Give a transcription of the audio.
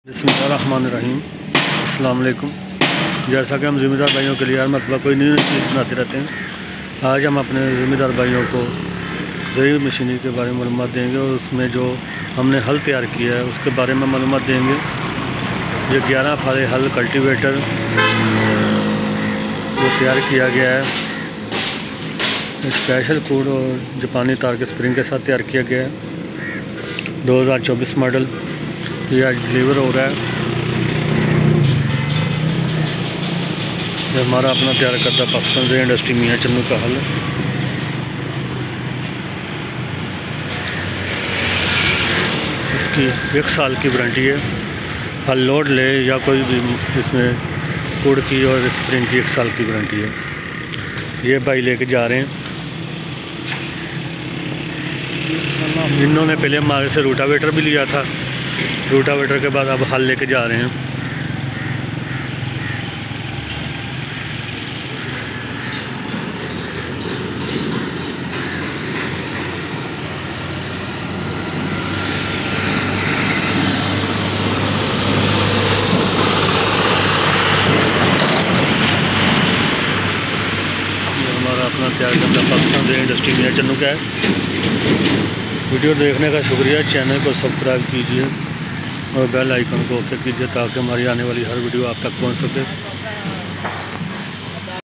बिस्मिल्लाहिर्रहमानिर्रहीम। अस्सलाम वालेकुम। जैसा कि हम ज़िम्मेदार भाइयों के लिए हर मतलब कोई नई चीज़ बनाते रहते हैं, आज हम अपने ज़िम्मेदार भाइयों को ज़रूरी मशीनरी के बारे में मालूमात देंगे और उसमें जो हमने हल तैयार किया है उसके बारे में मालूमात देंगे। ये 11 फाले हल कल्टीवेटर जो तैयार किया गया है, स्पेशल कोड और जापानी तार के स्प्रिंग के साथ तैयार किया गया है। 2024 मॉडल ये आज डिलीवर हो रहा है। ये हमारा अपना तैयार करता पाकिस्तान से इंडस्ट्री मियाँ चन्नू का हल है। इसकी 1 साल की वारंटी है। हल लोड ले या कोई भी इसमें कोड की और स्प्रिंग की 1 साल की वारंटी है। ये भाई लेके जा रहे हैं। इन्होंने पहले हमारे से रूटावेटर भी लिया था। रूटावेटर के बाद अब हल लेके जा रहे हैं। ये हमारा अपना तैयार करता पाकिस्तान से इंडस्ट्री मियाँ चन्नू का है। वीडियो देखने का शुक्रिया। चैनल को सब्सक्राइब कीजिए और बेल आइकन को ओके कीजिए ताकि हमारी आने वाली हर वीडियो आप तक पहुंच सके।